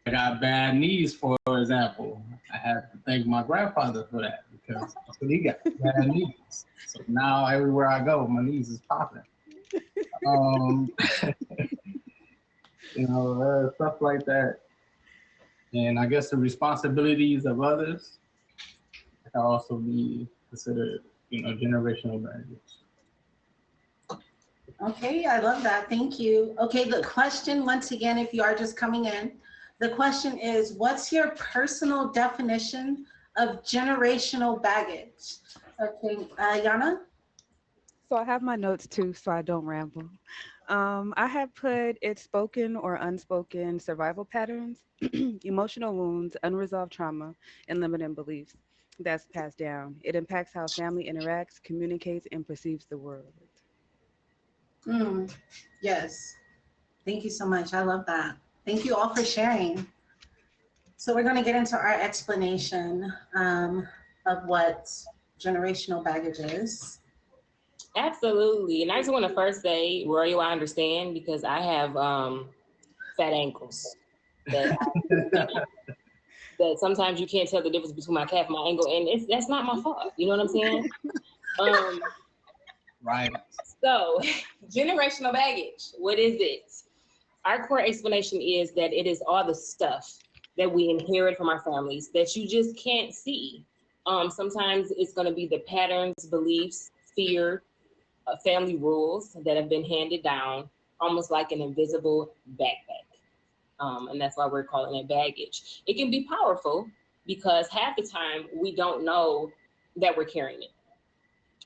I got bad knees, for example. I have to thank my grandfather for that because that's what he got, bad knees. So now everywhere I go, my knees is popping. Um, stuff like that. And I guess the responsibilities of others can also be considered, generational baggage. Okay, I love that. Thank you. Okay, the question, once again, if you are just coming in, the question is, what's your personal definition of generational baggage? Okay, Yana? So I have my notes too, so I don't ramble. I have put it's spoken or unspoken survival patterns, emotional wounds, unresolved trauma, and limiting beliefs that's passed down. It impacts how family interacts, communicates, and perceives the world. Mm, yes. Thank you so much. I love that. Thank you all for sharing. So we're going to get into our explanation of what generational baggage is. Absolutely. And I just want to first say, Royal, I understand because I have fat ankles that that sometimes you can't tell the difference between my calf and my ankle, and that's not my fault. You know what I'm saying? Um, Right. so, generational baggage. What is it? Our core explanation is that it is all the stuff that we inherit from our families that you just can't see. Sometimes it's going to be the patterns, beliefs, fear, family rules that have been handed down, almost like an invisible backpack. And that's why we're calling it baggage. It can be powerful because half the time we don't know that we're carrying it.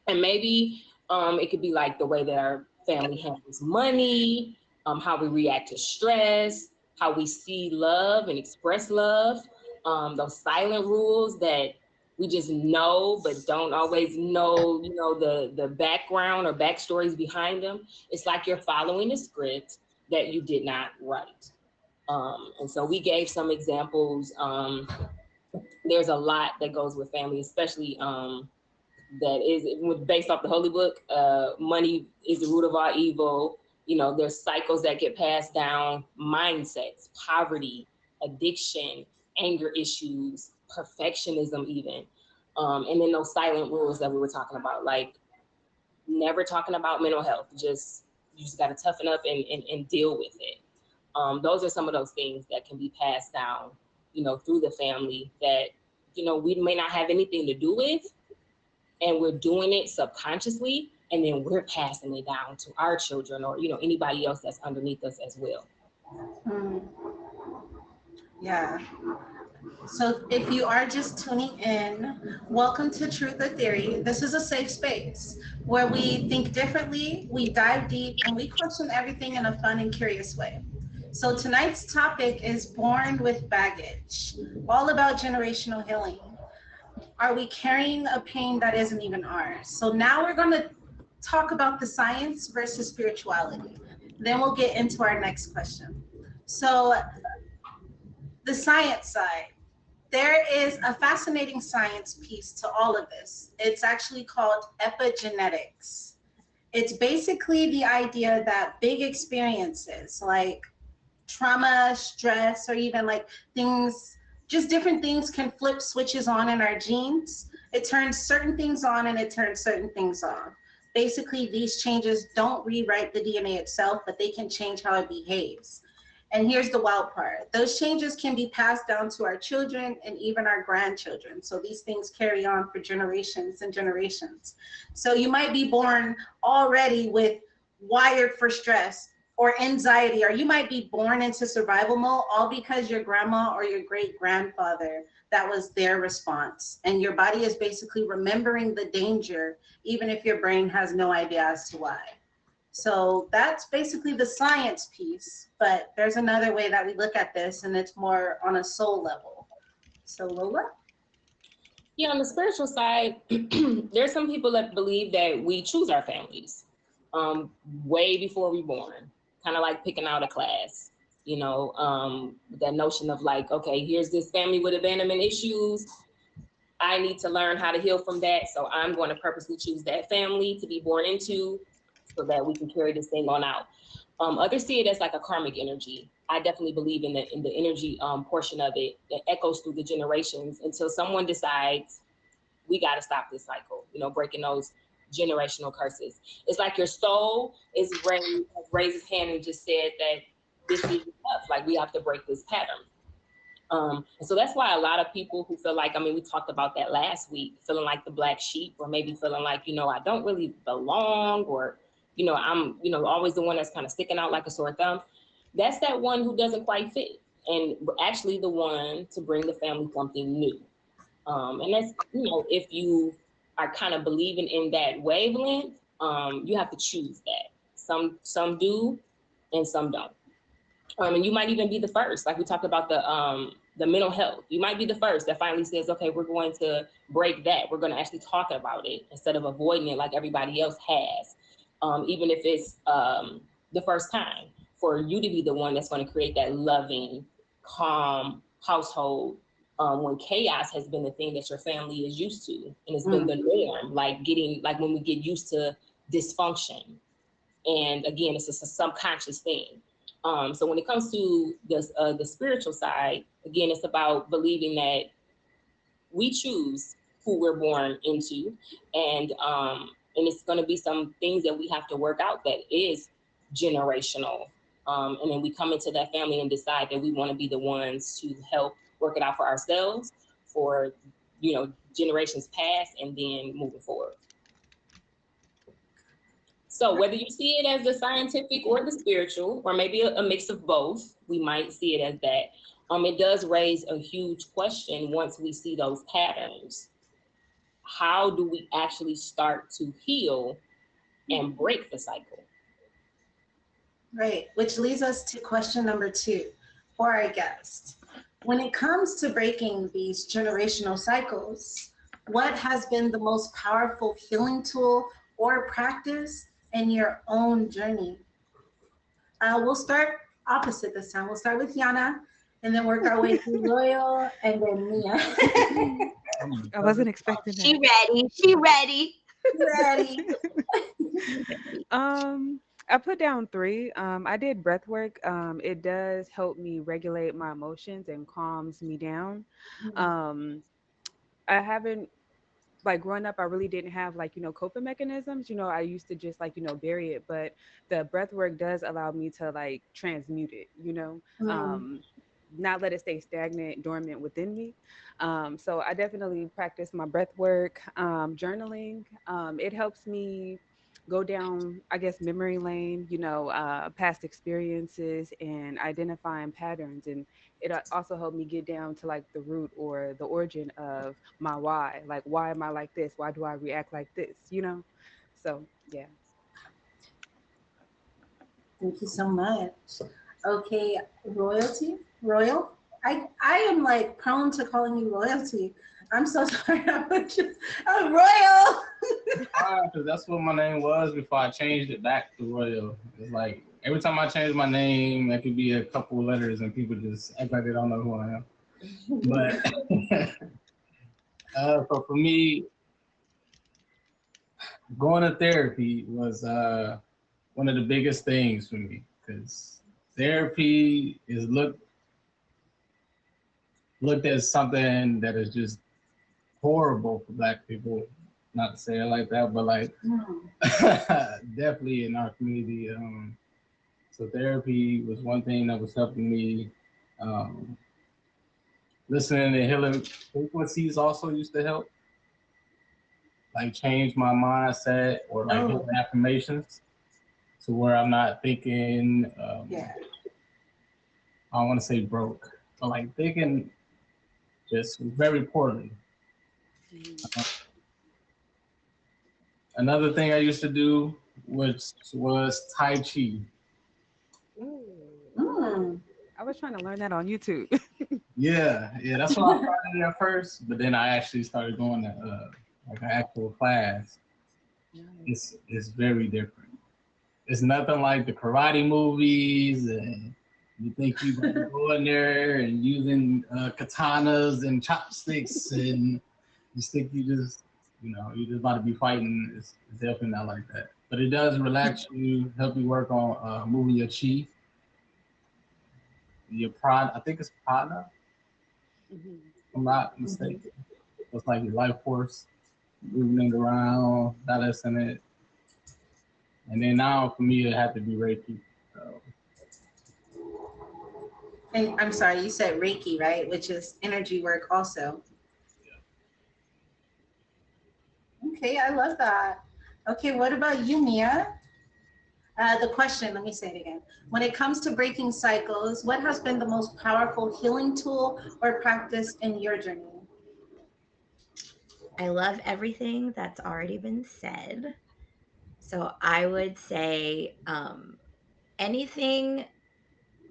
And maybe it could be like the way that our family handles money, how we react to stress, how we see love and express love, those silent rules that we just know but don't always know, the background or backstories behind them. It's like you're following a script that you did not write. And so we gave some examples. There's a lot that goes with family, especially that is based off the Holy Book. Money is the root of all evil. There's cycles that get passed down, mindsets, poverty, addiction, anger issues, perfectionism, even. And then those silent rules that we were talking about, like never talking about mental health. You just got to toughen up and deal with it. Those are some of those things that can be passed down, through the family that, we may not have anything to do with, and we're doing it subconsciously, and then we're passing it down to our children or, anybody else that's underneath us as well. Mm, yeah. So if you are just tuning in, welcome to Truth or Theory. This is a safe space where we think differently, we dive deep, and we question everything in a fun and curious way. So tonight's topic is Born with Baggage, all about generational healing. Are we carrying a pain that isn't even ours? So now we're going to talk about the science versus spirituality. Then we'll get into our next question. So the science side. There is a fascinating science piece to all of this. It's actually called epigenetics. It's basically the idea that big experiences like trauma, stress, or even like things, just different things can flip switches on in our genes. It turns certain things on and it turns certain things off. Basically, these changes don't rewrite the DNA itself, but they can change how it behaves. And here's the wild part. Those changes can be passed down to our children and even our grandchildren. So these things carry on for generations and generations. So you might be born already with wired for stress or anxiety, or you might be born into survival mode, all because your grandma or your great grandfather, that was their response. And your body is basically remembering the danger, even if your brain has no idea as to why. So that's basically the science piece, but there's another way that we look at this, and it's more on a soul level. So Lola? Yeah, on the spiritual side, there's some people that believe that we choose our families way before we're born, kind of like picking out a class, that notion of like, okay, here's this family with abandonment issues. I need to learn how to heal from that. So I'm going to purposely choose that family to be born into so that we can carry this thing on out. Others see it as like a karmic energy. I definitely believe in the energy portion of it that echoes through the generations until someone decides we got to stop this cycle, you know, breaking those generational curses. It's like your soul is raised his hand and just said that this is enough. Like we have to break this pattern. And so that's why a lot of people who feel like, I mean, we talked about that last week, feeling like the black sheep, or maybe feeling like, you know, I don't really belong, or, you know, I'm, you know, always the one that's kind of sticking out like a sore thumb. That's that one who doesn't quite fit, and actually the one to bring the family something new. And that's, you know, if you are kind of believing in that wavelength, you have to choose that. Some do and some don't. And you might even be the first, like we talked about the mental health. You might be the first that finally says, okay, we're going to break that. We're going to actually talk about it instead of avoiding it like everybody else has. Even if it's the first time, for you to be the one that's going to create that loving, calm household when chaos has been the thing that your family is used to, and it's been the norm, like when we get used to dysfunction. And again, it's just a subconscious thing. So when it comes to the spiritual side, again, it's about believing that we choose who we're born into, and it's going to be some things that we have to work out that is generational. And then we come into that family and decide that we want to be the ones to help work it out for ourselves, for, you know, generations past, and then moving forward. So whether you see it as the scientific or the spiritual, or maybe a mix of both, we might see it as that. It does raise a huge question once we see those patterns. How do we actually start to heal and break the cycle? Right, which leads us to question number 2 for our guest. When it comes to breaking these generational cycles, what has been the most powerful healing tool or practice in your own journey? We'll start opposite this time. We'll start with Yana, and then work our way through Royal, and then Mia. I wasn't expecting that. She ready. She ready. Ready. I put down 3. I did breath work. It does help me regulate my emotions and calms me down. I haven't, like, growing up, I really didn't have, like, you know, coping mechanisms. You know, I used to just, like, you know, bury it, but the breath work does allow me to, like, transmute it, you know, not let it stay stagnant, dormant within me. So I definitely practice my breath work, journaling. It helps me go down, I guess, memory lane, you know, past experiences and identifying patterns. And it also helped me get down to, like, the root or the origin of my why. Like, why am I like this? Why do I react like this? You know? So, yeah. Thank you so much. Okay, Royal. I am like prone to calling you Royalty. I'm so sorry. I'm Royal. Because that's what my name was before I changed it back to Royal. It's like every time I change my name, it could be a couple of letters and people just act like they don't know who I am. But so for me, going to therapy was one of the biggest things for me, because therapy is looked as something that is just horrible for Black people. Not to say it like that, but like definitely in our community. So therapy was one thing that was helping me. Listening to healing frequencies also used to help, like change my mindset, or like healing affirmations to where I'm not thinking, I don't want to say broke, but like thinking just very poorly. Another thing I used to do was Tai Chi. I was trying to learn that on YouTube. Yeah, that's what I started at first, but then I actually started going to like an actual class. It's very different. It's nothing like the karate movies, and you think you're gonna go in there and using katanas and chopsticks, and you think you just You know, you're just about to be fighting. It's definitely not like that. But it does relax you, help you work on moving your chi, your prana. I think it's prana, Mhm. if I'm not mistaken. It's like your life force, moving it around, balancing it. And then now for me, it had to be Reiki. So, And I'm sorry, you said Reiki, right? Which is energy work also. Okay, I love that. Okay, what about you, Mia? The question, let me say it again. When it comes to breaking cycles, what has been the most powerful healing tool or practice in your journey? I love everything that's already been said. So I would say anything,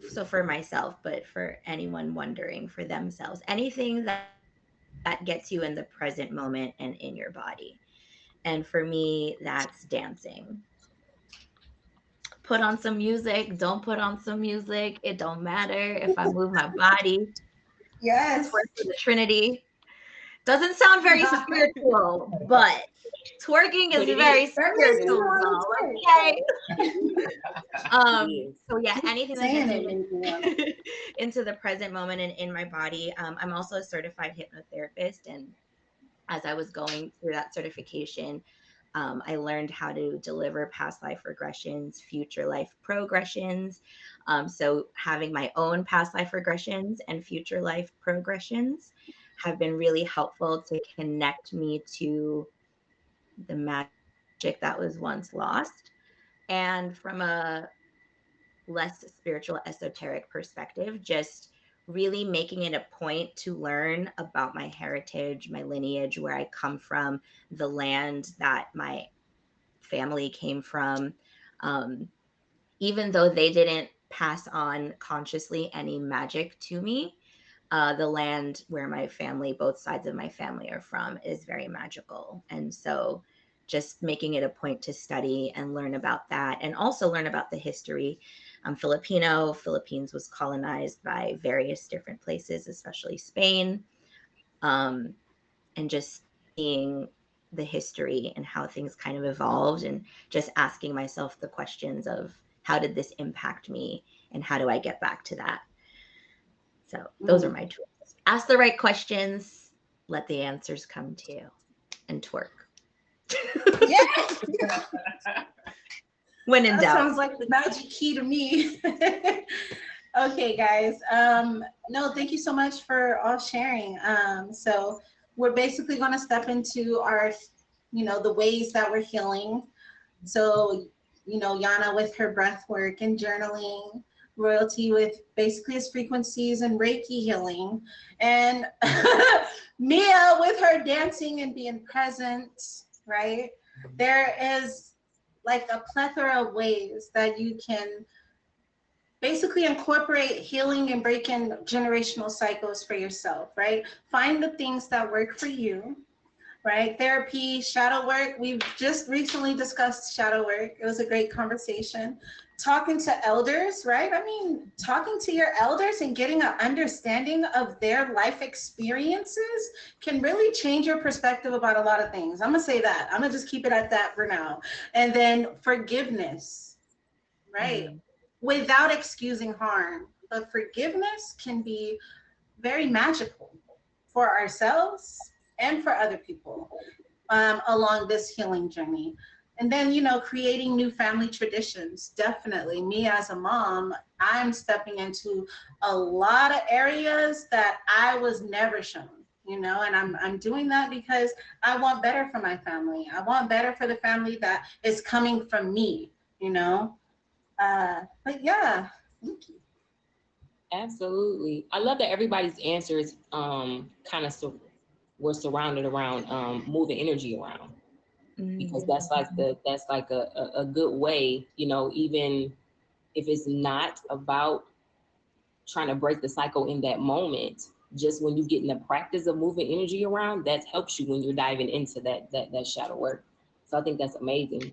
so for myself, but for anyone wondering for themselves, anything that gets you in the present moment and in your body. And for me, that's dancing. Put on some music, don't put on some music. It don't matter if I move my body. Yes. Twerk for the Trinity. Doesn't sound very spiritual, but twerking is But it very is. That makes me spiritual, want though. to Okay. It is. So yeah, anything that saying gets it me makes me want to. into the present moment and in my body. I'm also a certified hypnotherapist, and as I was going through that certification, I learned how to deliver past life regressions, future life progressions. So having my own past life regressions and future life progressions have been really helpful to connect me to the magic that was once lost. And from a less spiritual, esoteric perspective, just really making it a point to learn about my heritage, my lineage, where I come from, the land that my family came from. Um, Even though they didn't pass on consciously any magic to me, the land where my family, both sides of my family are from, is very magical. And so just making it a point to study and learn about that and also learn about the history. I'm Filipino. Philippines was colonized by various different places, especially Spain. Um, and just seeing the history and how things kind of evolved and just asking myself the questions of how did this impact me and how do I get back to that? So those are my tools. Ask the right questions, let the answers come to you, and twerk. Yes, When in that doubt. sounds like the magic key to me. Okay, guys. No, thank you so much for all sharing. So we're basically going to step into our, the ways that we're healing. So, Yana with her breath work and journaling, Royalty with basically his frequencies and Reiki healing, and Mia with her dancing and being present, right? There is like a plethora of ways that you can basically incorporate healing and breaking generational cycles for yourself, right? Find the things that work for you, right? Therapy, shadow work. We've just recently discussed shadow work. It was a great conversation. Talking to elders, right? I mean, talking to your elders and getting an understanding of their life experiences can really change your perspective about a lot of things. I'm gonna say that. I'm gonna just keep it at that for now. And then forgiveness, right? Without excusing harm. But forgiveness can be very magical for ourselves and for other people along this healing journey. And then, creating new family traditions. Definitely. Me as a mom, I'm stepping into a lot of areas that I was never shown. And I'm doing that because I want better for my family. I want better for the family that is coming from me, but yeah, thank you. Absolutely. I love that everybody's answers kind of were surrounded around moving energy around, because that's like a good way, even if it's not about trying to break the cycle in that moment, just when you get in the practice of moving energy around, that helps you when you're diving into that shadow work. So I think that's amazing.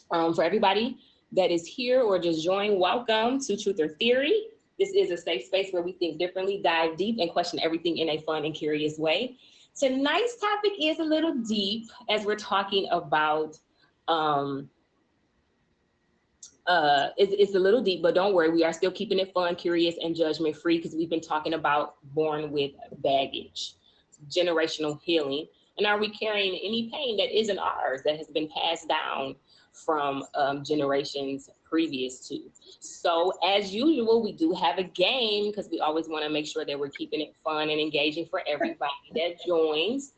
For everybody that is here or just joined, welcome to Truth or Theory. This is a safe space where we think differently, dive deep, and question everything in a fun and curious way. Tonight's topic is a little deep as we're talking about it's a little deep, but don't worry, we are still keeping it fun, curious, and judgment free because we've been talking about born with baggage, generational healing, and are we carrying any pain that isn't ours, that has been passed down from generations previous to. So as usual, we do have a game because we always want to make sure that we're keeping it fun and engaging for everybody that joins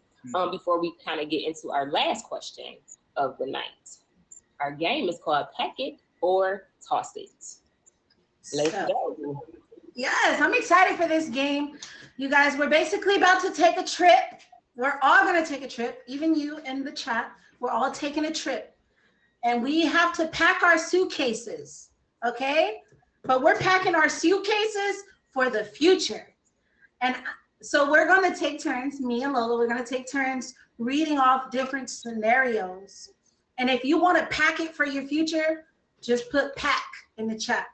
before we kind of get into our last question of the night. Our game is called Pack It or Toss It. Let's go. Yes, I'm excited for this game. You guys, we're basically about to take a trip. We're all going to take a trip, even you in the chat. We're all taking a trip. And we have to pack our suitcases, okay? But we're packing our suitcases for the future. And so we're going to take turns, me and Lola, we're going to take turns reading off different scenarios. And if you want to pack it for your future, just put pack in the chat.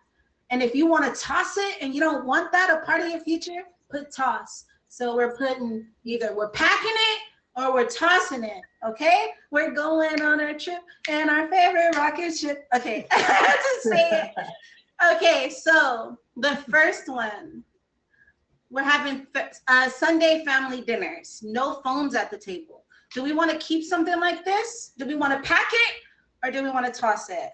And if you want to toss it and you don't want that a part of your future, put toss. So we're putting either we're packing it or we're tossing it, okay? We're going on our trip and our favorite rocket ship. Okay, I have to say it. Okay, so the first one, we're having Sunday family dinners, no phones at the table. Do we want to keep something like this? Do we want to pack it or do we want to toss it?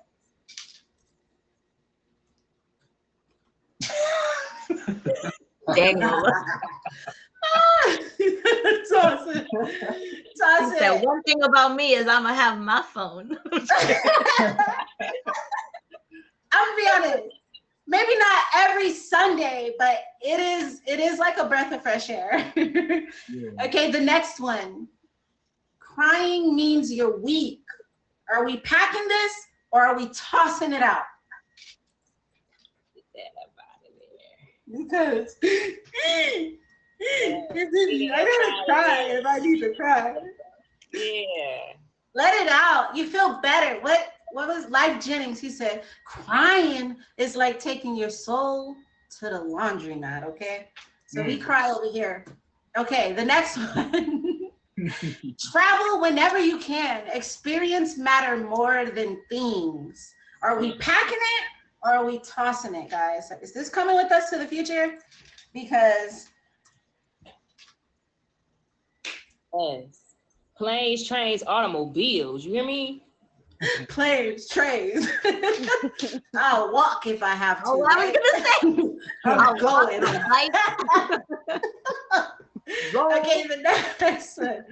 Daniel. Toss it. Toss Said, it. one thing about me is I'm gonna have my phone. I'm gonna be honest. Maybe not every Sunday, but it is like a breath of fresh air. Yeah. Okay, the next one. Crying means you're weak. Are we packing this or are we tossing it out? Because I gotta cry if I need to cry. Yeah. Let it out. You feel better. What was Life Jennings? He said, crying is like taking your soul to the laundromat, okay? So we cry over here. Okay, the next one. Travel whenever you can. Experience matter more than things. Are we packing it or are we tossing it, guys? Is this coming with us to the future? Because Yes. Planes, trains, automobiles. You hear me? planes, trains. I'll walk if I have to. Oh, I was gonna say. I'm going. Okay, the next one.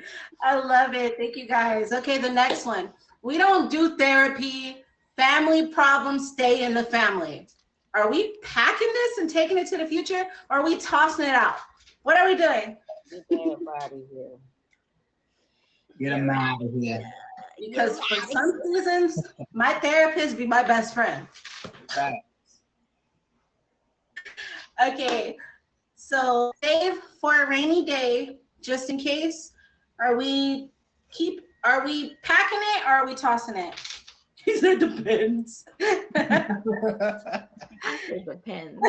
I love it. Thank you guys. Okay, the next one. We don't do therapy. Family problems stay in the family. Are we packing this and taking it to the future or are we tossing it out? What are we doing? Get everybody here. Get them out of here. Because for some reasons, my therapist be my best friend. Right. Okay, so save for a rainy day, just in case. Are we packing it or are we tossing it? He said depends. It depends.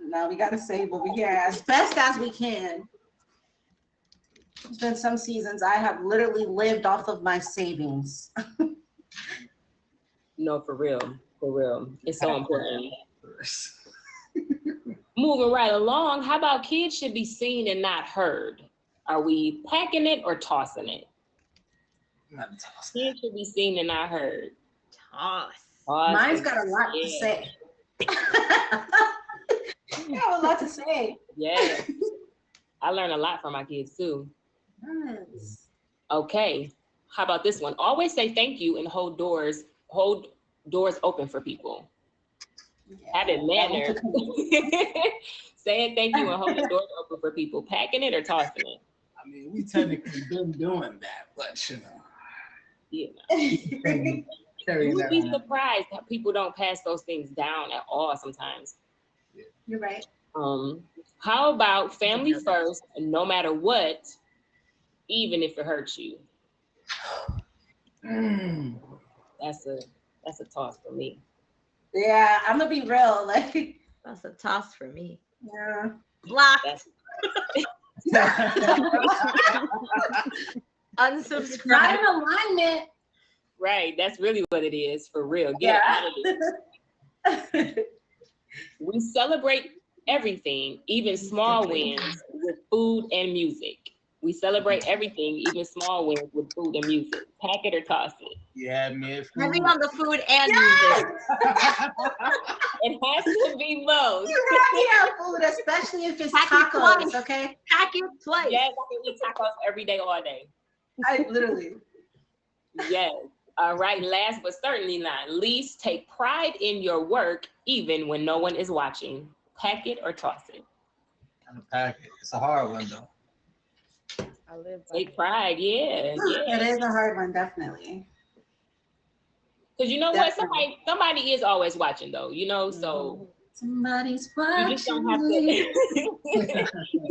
Now we gotta save over here as best as we can. There's been some seasons I have literally lived off of my savings. No, for real. For real. It's so important. Moving right along, how about kids should be seen and not heard? Are we packing it or tossing it? Kids should be seen and not heard. Toss. Mine's got a lot to say. I have a lot to say. Yeah. I learn a lot from my kids too. Yes. Okay. How about this one? Always say thank you and hold doors open for people. Yeah. Having manners. Saying thank you and holding doors open for people. Packing it or tossing it? I mean, we technically been doing that, but Yeah. carry You'd that be on. surprised how people don't pass those things down at all sometimes. You're right. How about family first, no matter what, even if it hurts you? That's a toss for me. Yeah, I'm gonna be real. Like, That's a toss for me. yeah. Block. That's Not Unsubscribe. in alignment. Right. That's really what it is for real. Get out of it. We celebrate everything, even small wins, with food and music. We celebrate everything, even small wins, with food and music. Pack it or toss it. Yeah, man. Heavy on the food and music. It has to be both. You have food, especially if it's Pack it tacos, twice. okay? Pack it twice. Yes, I can eat tacos every day, all day. I literally. Yes. All right. Last but certainly not least, take pride in your work, even when no one is watching. Pack it or toss it. Pack it. It's a hard one though. I live by Take pride. Yeah. Yeah. It is a hard one, definitely. Because you know what? Definitely. Somebody is always watching though, you know, so Somebody's you watching. just don't have me. to.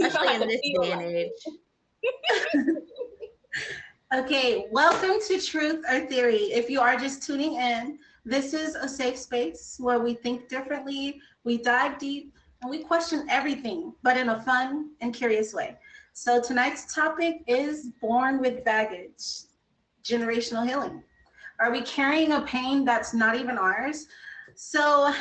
Especially in this day and age. Okay, welcome to Truth or Theory. If you are just tuning in, this is a safe space where we think differently, we dive deep, and we question everything, but in a fun and curious way. So tonight's topic is born with baggage, generational healing. Are we carrying a pain that's not even ours? So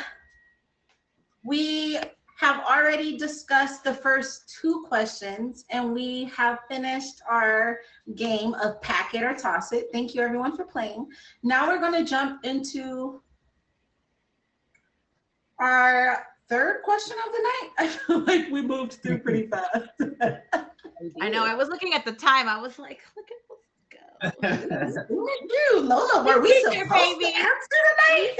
we have already discussed the first two questions, and we have finished our game of pack it or toss it. Thank you everyone for playing. Now we're going to jump into our third question of the night. I feel like we moved through pretty fast. I know. I was looking at the time. I was like, look at let's go. Dude, Lola, were we Here, supposed baby. to answer tonight?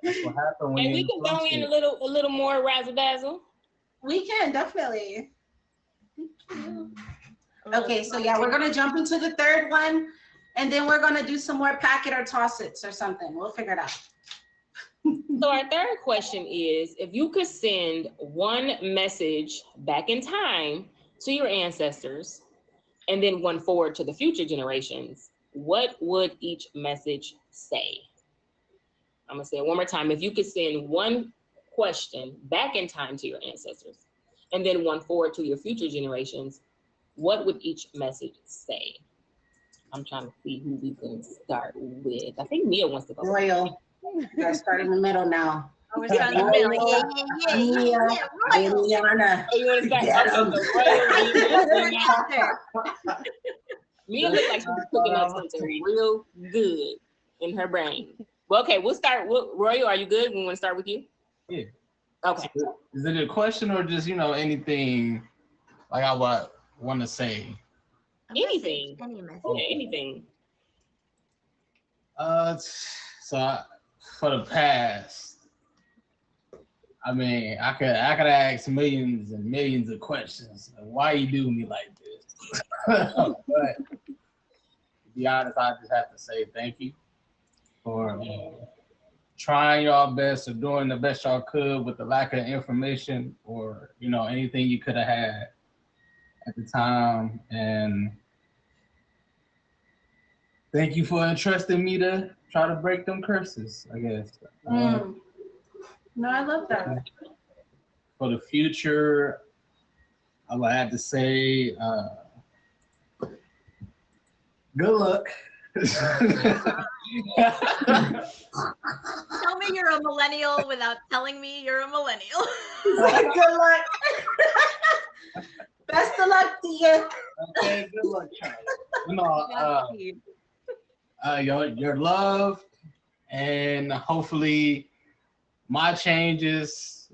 That's what happened when And we you can go in a little more razzle dazzle. We can, definitely. Okay, so yeah, we're gonna jump into the third one, and then we're gonna do some more pack it or toss it's or something. We'll figure it out. So our third question is, if you could send one message back in time to your ancestors and then one forward to the future generations, what would each message say? I'm gonna say it one more time. If you could send one question back in time to your ancestors and then one forward to your future generations, what would each message say? I'm trying to see who we can start with. I think Mia wants to go. Royal. You gotta start in the middle now. I was trying to be like, yeah, royal. Rihanna. Oh, you want to start? Get Okay, 'em. so Royal, Answer. Mia looks like she's cooking up something real good in her brain. Well, okay, we'll start. Royal, are you good? We want to start with you? Yeah. Okay. Is it a question or just, anything like I want to say? Anything. Any message. Yeah, anything. For the past, I mean, I could ask millions and millions of questions. Like, why you do me like this? But to be honest, I just have to say thank you for trying your best or doing the best y'all could with the lack of information or anything you could have had at the time. And thank you for entrusting me to try to break them curses, I guess. No, I love that. For the future, I would have to say, good luck. Tell me you're a millennial without telling me you're a millennial. Good luck. Best of luck to you. Okay, good luck, Charlie. Your love, and hopefully my changes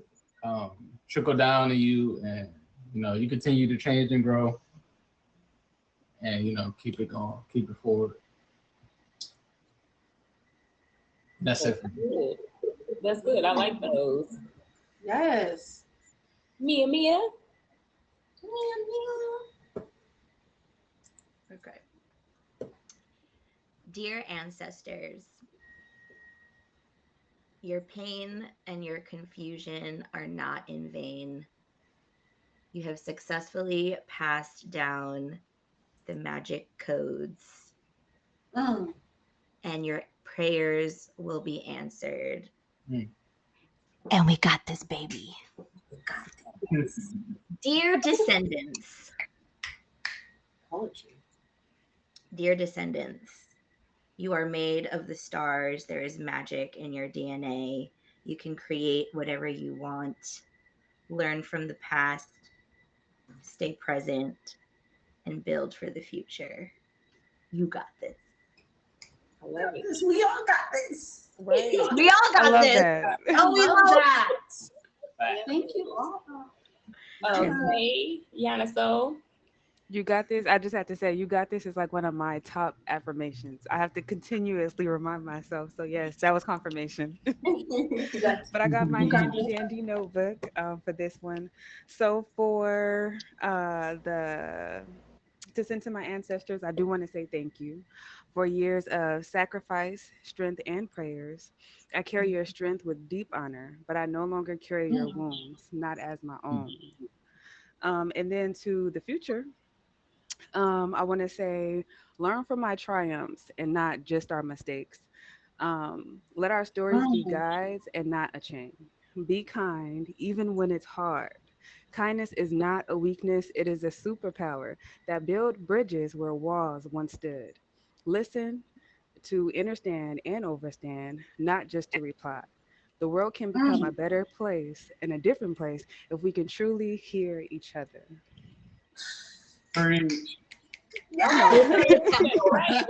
trickle down to you, and you continue to change and grow, and keep it going, keep it forward. That's it for me. Good. That's good. I like those. Yes. Mia. Okay. Dear ancestors, your pain and your confusion are not in vain. You have successfully passed down the magic codes, and your prayers will be answered. And we got this, baby. Dear descendants, Poetry. dear descendants, you are made of the stars. There is magic in your DNA. You can create whatever you want. Learn from the past, stay present, and build for the future. You got this. I love it. We all got this. Right. We all I got love this. that. Oh, we love love that. Right. Thank you all. Okay, Yana, so You got this. I just have to say, you got this is like one of my top affirmations. I have to continuously remind myself. So yes, that was confirmation. But I got my handy dandy notebook for this one. So for to send to my ancestors, I do want to say thank you for years of sacrifice, strength, and prayers. I carry your strength with deep honor, but I no longer carry your wounds, not as my own. And then to the future, I want to say learn from my triumphs and not just our mistakes. Let our stories be guides and not a chain. Be kind, even when it's hard. Kindness is not a weakness, it is a superpower that builds bridges where walls once stood. Listen to understand and overstand, not just to reply. The world can become a better place and a different place if we can truly hear each other. Preach. right,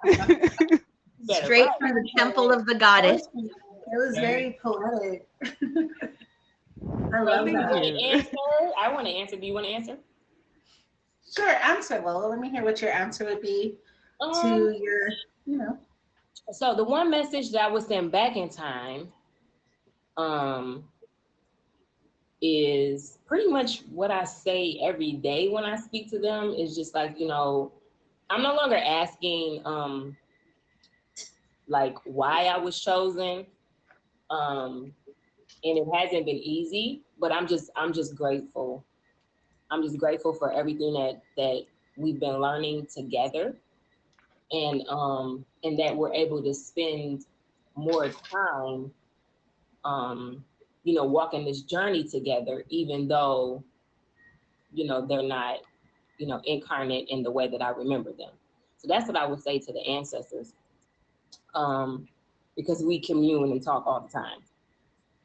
better straight write. from the temple of the goddess. It was very poetic. I love Rosie, you that. want to answer? I want to answer. Do you want to answer? Sure, answer, Lola. Let me hear what your answer would be to your, you know. So the one message that I would send back in time is pretty much what I say every day when I speak to them. Is just like, you know, I'm no longer asking like why I was chosen. And it hasn't been easy, but I'm just grateful. I'm just grateful for everything that we've been learning together, and that we're able to spend more time, you know, walking this journey together, even though, you know, they're not, you know, incarnate in the way that I remember them. So that's what I would say to the ancestors, because we commune and talk all the time.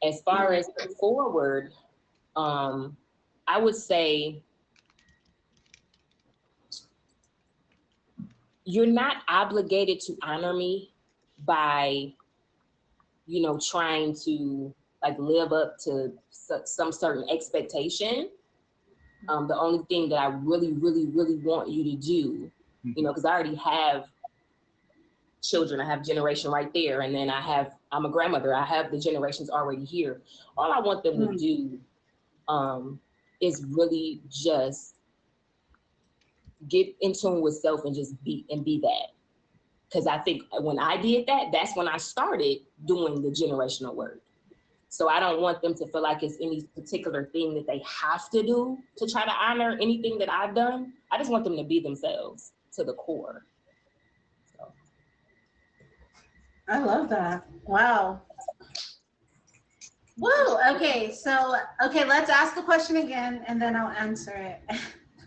As far as the forward, I would say you're not obligated to honor me by, you know, trying to like live up to some certain expectation. The only thing that I really, really, really want you to do, you know, because I already have children, I have generation right there, and then I'm a grandmother, I have the generations already here. All I want them to do is really just get in tune with self and just be that. Because I think when I did that, that's when I started doing the generational work. So I don't want them to feel like it's any particular thing that they have to do to try to honor anything that I've done. I just want them to be themselves to the core. So. I love that. Wow. Whoa. Okay. So, let's ask the question again and then I'll answer it.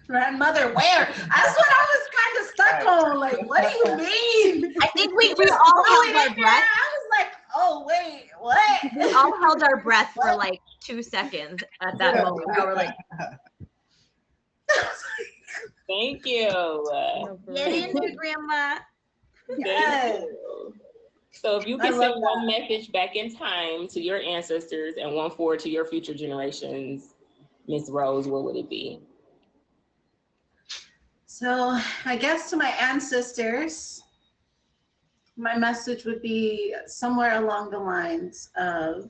Grandmother, where? That's what I was kind of stuck on. Like, what do you mean? I think we all held our breath. I was like, oh, wait, what? We all held our breath for like 2 seconds at that moment. We were like, Thank you. get in there, Grandma. Yes. Thank you. So if you could send one message back in time to your ancestors and one forward to your future generations, Miss Rose, what would it be? So I guess to my ancestors, my message would be somewhere along the lines of,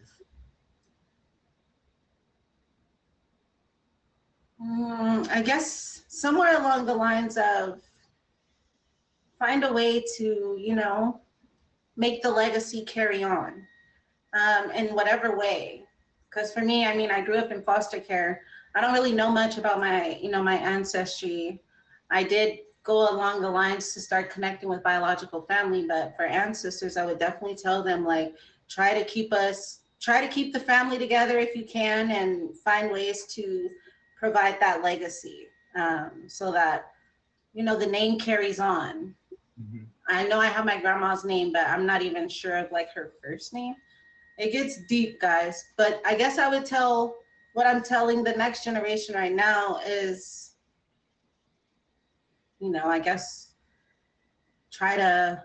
I guess somewhere along the lines of find a way to, you know, make the legacy carry on in whatever way. Because for me, I mean, I grew up in foster care. I don't really know much about my, you know, my ancestry. I did go along the lines to start connecting with biological family, but for ancestors, I would definitely tell them, like, try to keep the family together if you can, and find ways to provide that legacy, so that, you know, the name carries on. Mhm. I know I have my grandma's name, but I'm not even sure of like her first name. It gets deep, guys. But I guess I would tell what I'm telling the next generation right now is, you know, I guess try to,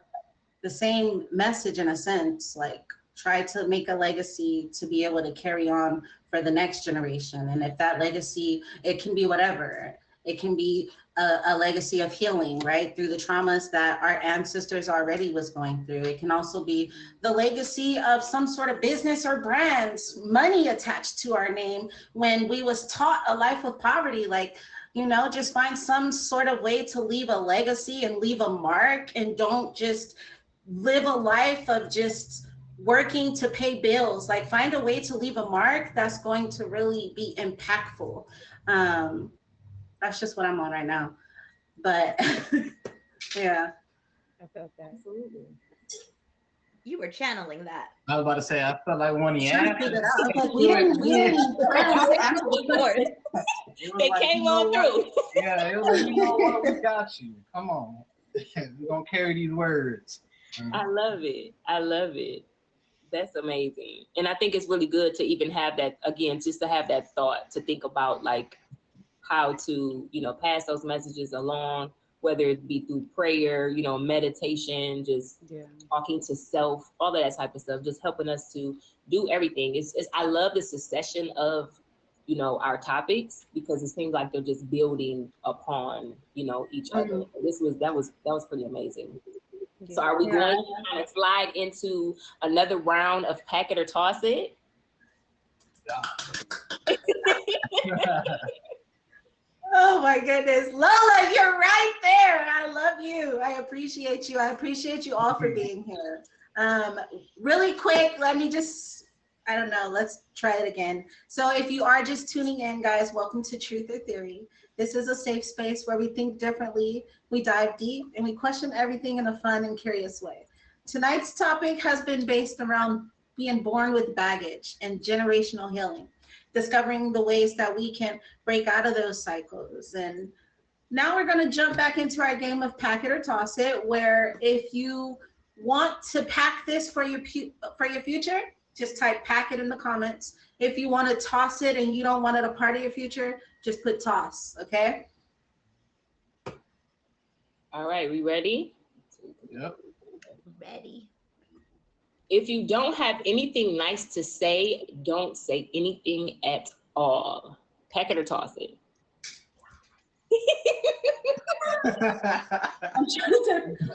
the same message in a sense, like try to make a legacy to be able to carry on for the next generation. And if that legacy, it can be whatever. It can be a legacy of healing, right? Through the traumas that our ancestors already was going through. It can also be the legacy of some sort of business or brands, money attached to our name when we was taught a life of poverty. Like, you know, just find some sort of way to leave a legacy and leave a mark, and don't just live a life of just working to pay bills. Like, find a way to leave a mark that's going to really be impactful. That's just what I'm on right now. But yeah. I felt that. Absolutely. You were channeling that. I was about to say, I felt like when he Trying to asked, figure it out. I was like, we didn't Of course. it was It like, came you know on what? through. Yeah, it was like, you know what, we got you. Come on. We're gonna carry these words. I love it. I love it. That's amazing. And I think it's really good to even have that, again, just to have that thought, to think about like how to, you know, pass those messages along, whether it be through prayer, you know, meditation, just Yeah. talking to self, all of that type of stuff, just helping us to do everything. It's I love the succession of, you know, our topics, because it seems like they're just building upon, you know, each other. That was pretty amazing. So are we Yeah. going to kind of slide into another round of pack it or toss it? Oh my goodness. Lola, you're right there. I love you. I appreciate you. I appreciate you all for being here. Really quick, let me just, I don't know, let's try it again. So if you are just tuning in, guys, welcome to Truth or Theory. This is a safe space where we think differently, we dive deep, and we question everything in a fun and curious way. Tonight's topic has been based around being born with baggage and generational healing, discovering the ways that we can break out of those cycles. And now we're going to jump back into our game of pack it or toss it, where if you want to pack this for your future, just type pack it in the comments. If you want to toss it and you don't want it a part of your future, just put toss, okay? All right, we ready? Yep. Ready. If you don't have anything nice to say, don't say anything at all. Pack it or toss it.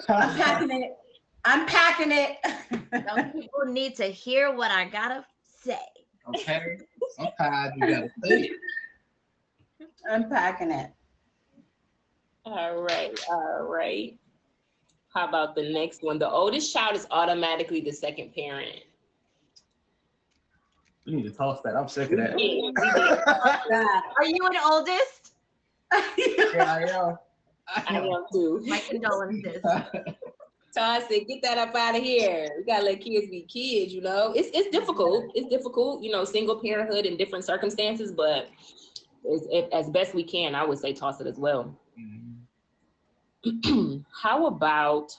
I'm packing it. I'm packing it. Some people need to hear what I gotta say. Okay. Sometimes you gotta say it. I'm packing it. All right, all right. How about the next one? The oldest child is automatically the second parent. We need to toss that. I'm sick of that. That. Are you an oldest? Yeah, I am. I am too. My condolences. Toss it, get that up out of here. We gotta let kids be kids, you know. It's difficult. It's difficult, you know, single parenthood in different circumstances, but as best we can, I would say toss it as well. How about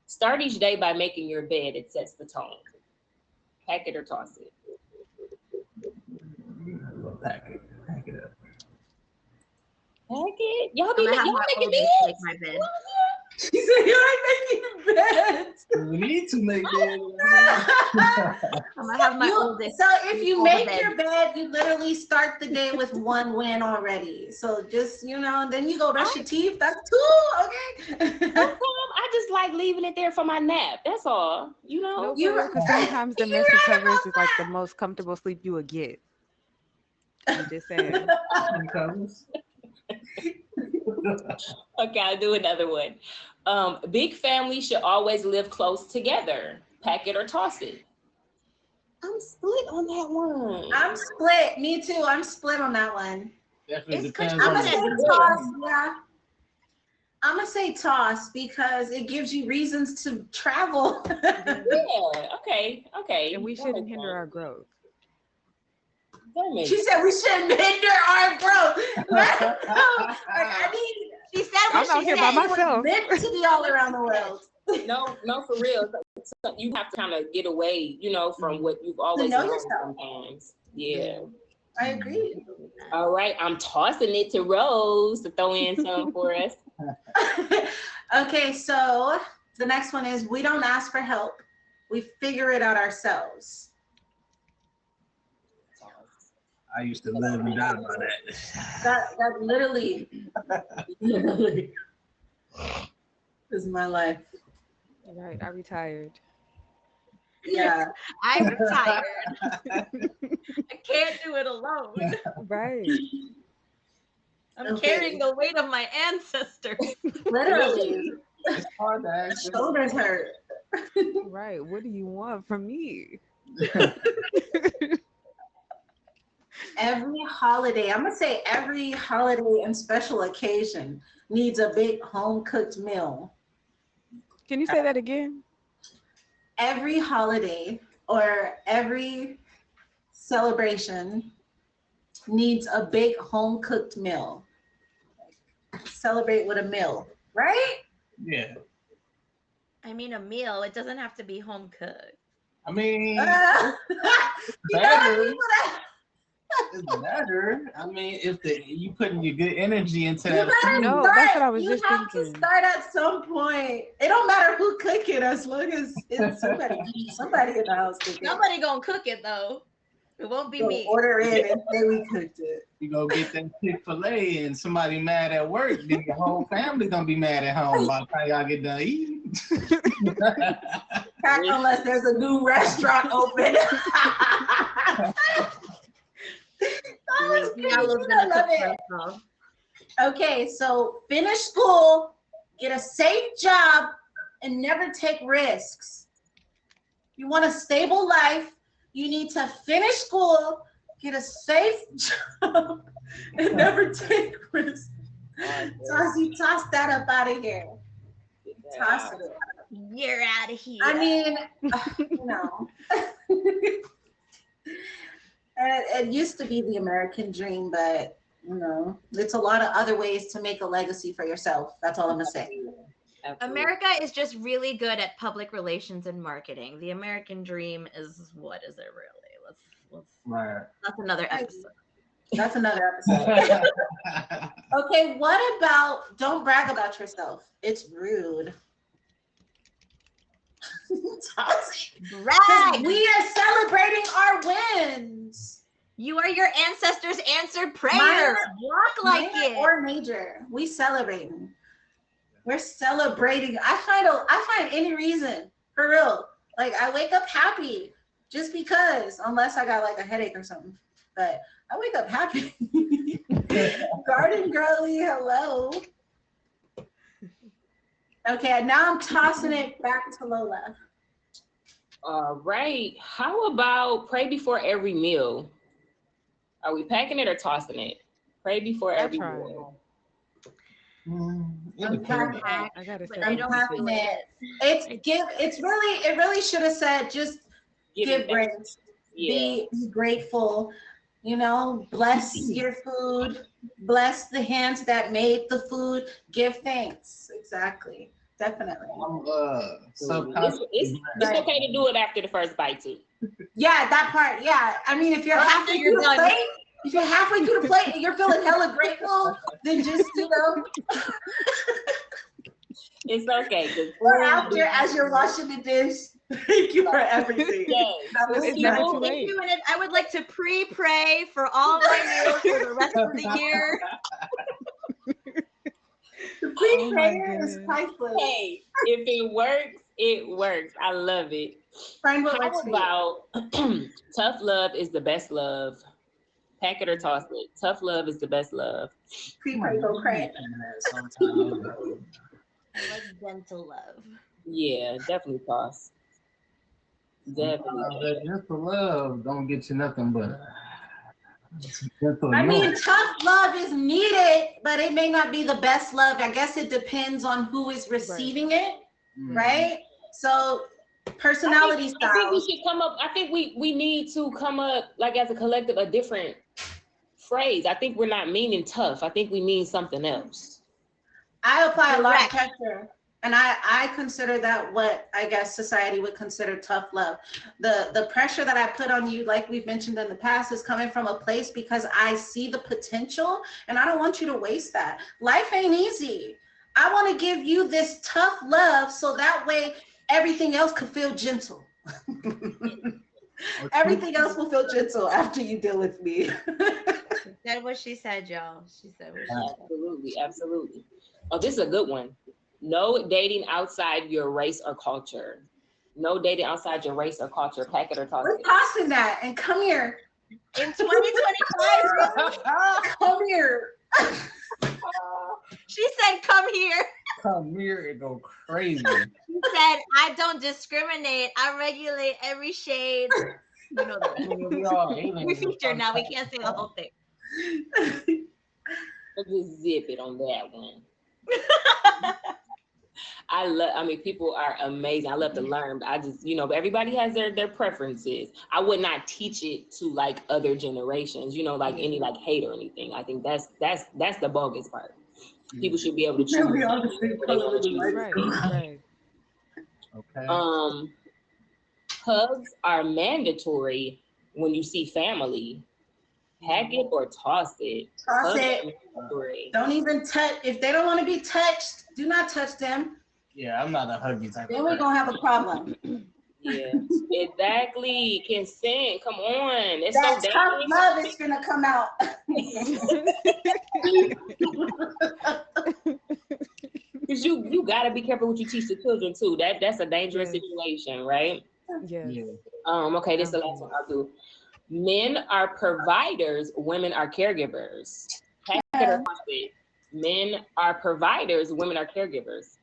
start each day by making your bed? It sets the tone. Pack it or toss it. Pack it. Pack it up. Pack it. Y'all I'm be gonna have y'all my making oldest beds? make my bed. She said, "You're making beds." We need to make that. I'm gonna have my You- oldest. So if you all the make beds. your bed, you literally start the day with one win already. So just, you know, then you go brush your teeth. That's two, okay? I just like leaving it there for my nap. That's all. You know. No, You're because right. sometimes the You're messy right covers about is like the most comfortable sleep you would get. I'm just saying. Okay, I'll do another one. Big families should always live close together. Pack it or toss it. I'm split on that one. I'm split. Me too. I'm split on that one. Definitely It's depends I'm on gonna say Yeah. toss. Yeah. I'm gonna say toss because it gives you reasons to travel. Yeah. Okay. Okay. And we That shouldn't makes hinder sense. our growth. Damn it. She said we shouldn't hinder our growth. Like, I mean, She said I'm what out she here said. by it was myself. meant to be all around the world. No, for real. So you have to kind of get away, from what you've always know known yourself. sometimes. Yeah. I agree. All right. I'm tossing it to Rose to throw in some for us. Okay, so the next one is we don't ask for help. We figure it out ourselves. I used to live and die by that. That literally is my life. Right, I retired. Yeah. I'm retired. I can't do it alone. Right, I'm Okay. carrying the weight of my ancestors. Literally. It's hard to ask. Shoulders hurt. right. What do you want from me? Every holiday, I'm gonna say every holiday and special occasion needs a big home cooked meal. Can you say that again? Every holiday or every celebration needs a big home cooked meal. Celebrate with a meal, right? Yeah. I mean, a meal. It doesn't have to be home cooked. I mean, You know what I mean? it's better. I mean, if you putting your good energy into You that better food. No, start. that's what I was you just have thinking. to start at some point. It don't matter who cook it as long as it's somebody in the house cooking. Somebody gonna cook it though. It won't be Go me. order in and say we cooked it. You go get that Chick-fil-A and somebody mad at work, then your whole family gonna be mad at home by the time y'all get done eating. Heck, unless there's a new restaurant open. That was Yeah, I was crazy. I gonna love cook it. for myself. Okay, so finish school, get a safe job, and never take risks. You want a stable life, you need to finish school, get a safe job, and never take risks. Saucy, toss that up out of here. Toss it. You're out of here. I mean, it used to be the American dream, but it's a lot of other ways to make a legacy for yourself. That's all I'm gonna say. Absolutely. America is just really good at public relations and marketing. The American dream is, what is it really? Let's Right. that's another episode. That's another episode. Okay, what about don't brag about yourself? It's rude. Toxic. 'Cause Brag! we are celebrating our wins. You are your ancestors' answered prayer. Minor- Walk like Minor it. or major. We celebrating. We're celebrating. I find any reason, for real. Like I wake up happy just because, unless I got like a headache or something. But I wake up happy. Garden girly, hello. Okay, now I'm tossing it back to Lola. All right. How about pray before every meal? Are we packing it or tossing it? Pray before every try meal. It I'm depends. packing I gotta But say I I'm don't packing do it. it. It really should have said just give grace. Yeah. Be grateful. Bless your food. Bless the hands that made the food. Give thanks. Exactly. Definitely. I'm It's subconscious. okay to do it after the first bite too. Yeah, that part. Yeah. I mean, if you're After halfway you're through the done. plate, if you're halfway through the plate and you're feeling hella grateful, then just, It's okay. 'Cause or food- after as you're washing the dish, thank you for everything. Yes. That was It's nice. never too Thank late. you, and I would like to pre-pray for all my meals for the rest of the year. The Oh my pre-prayer is goodness. priceless. Hey, if it works, it works. I love it. Find what How works for you. about tough love is the best love? Pack it or toss it. Tough love is the best love. Pre-pray, go crack. Sometimes. I like gentle love. Yeah, definitely toss. Definitely. That gentle love don't get you nothing but gentle I mean, emotion. tough love is needed, but it may not be the best love. I guess it depends on who is receiving it, Mm. right? So personality I think we styles. should come up. I think we need to come up like as a collective a different phrase. I think we're not meaning tough. I think we mean something else. I apply a lot of Correct. pressure, and I consider that what I guess society would consider tough love. The pressure that I put on you, like we've mentioned in the past, is coming from a place because I see the potential, and I don't want you to waste that. Life ain't easy. I want to give you this tough love so that way everything else could feel gentle. Everything else will feel gentle after you deal with me. Said what she said, y'all. She said what she said. Absolutely, absolutely. Oh, this is a good one. No dating outside your race or culture. No dating outside your race or culture. Pack it or toss We're it. tossing that, and come here. In 2025, Come here. she said, come here. Come here and go crazy. She said, I don't discriminate. I regulate every shade. You know that. We featured now. We can't say the whole thing. I'll just zip it on that one. I mean, people are amazing. I love to learn, but I just, but everybody has their preferences. I would not teach it to like other generations, like any like hate or anything. I think that's the bogus part. People should be able to choose. We all the same color with lights. Right. Okay. Hugs are mandatory when you see family. Pack it or toss it. Toss Hugs it. are mandatory. Don't even touch. If they don't want to be touched, do not touch them. Yeah, I'm not a huggy type. Then we're gonna have a problem. Yeah, exactly. Consent. Come on. It's That so tough dangerous. love is gonna come out. Because you gotta be careful what you teach the children too. That's a dangerous Yes. situation, right? Yes. Yeah. Okay, this is the last one I'll do. Men are providers, women are caregivers. Pack it or toss it. Men are providers, women are caregivers.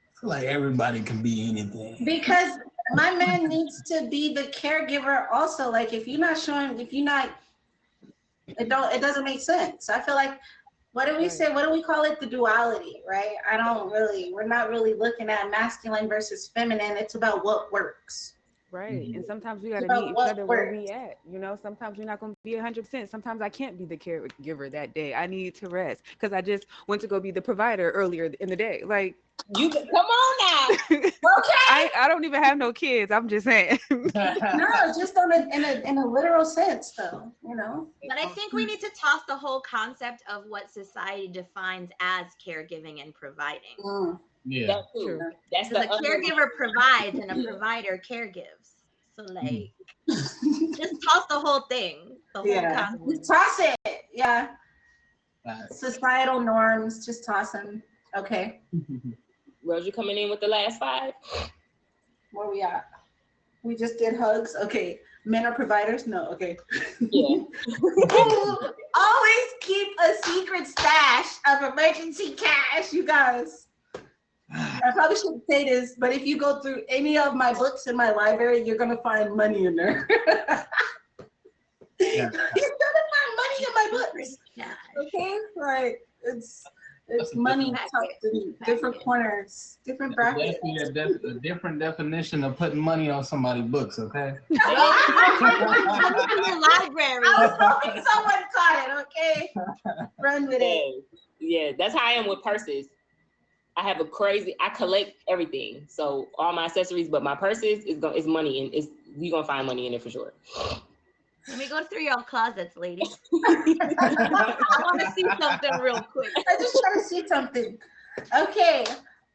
I feel like everybody can be anything. Because my man needs to be the caregiver also. Like if you're not, it doesn't make sense. I feel like, what do we say? What do we call it? The duality, right? We're not really looking at masculine versus feminine. It's about what works. Right. And sometimes we got to About meet each what other where works. we at. Sometimes we're not going to be 100%. Sometimes I can't be the caregiver that day. I need to rest because I just went to go be the provider earlier in the day. Like, You come on now. Okay. I don't even have no kids. I'm just saying. No, just in a literal sense, though. But I think we need to toss the whole concept of what society defines as caregiving and providing. Yeah. That too. True. That's Because the a caregiver provides and a provider caregives. So like, just toss the whole thing. The whole Yeah. concept. Toss it. Yeah. Facts. Societal norms. Just toss them. Okay. Roger coming in with the last 5. Where we at? We just did hugs. Okay. Men are providers? No. Okay. Yeah. Always keep a secret stash of emergency cash, you guys. I probably shouldn't say this, but if you go through any of my books in my library, you're gonna find money in there. Yeah. You're gonna find money in my books. Yeah. Okay, like it's money tucked in different corners, different brackets. Definitely a different definition of putting money on somebody's books, okay? In the library. I was hoping someone caught it. Okay, run with it. Yeah, that's how I am with purses. I collect everything. So all my accessories, but my purses is money, and you gonna find money in it for sure. Let me go through your closets, ladies. I want to see something real quick. I just trying to see something. Okay,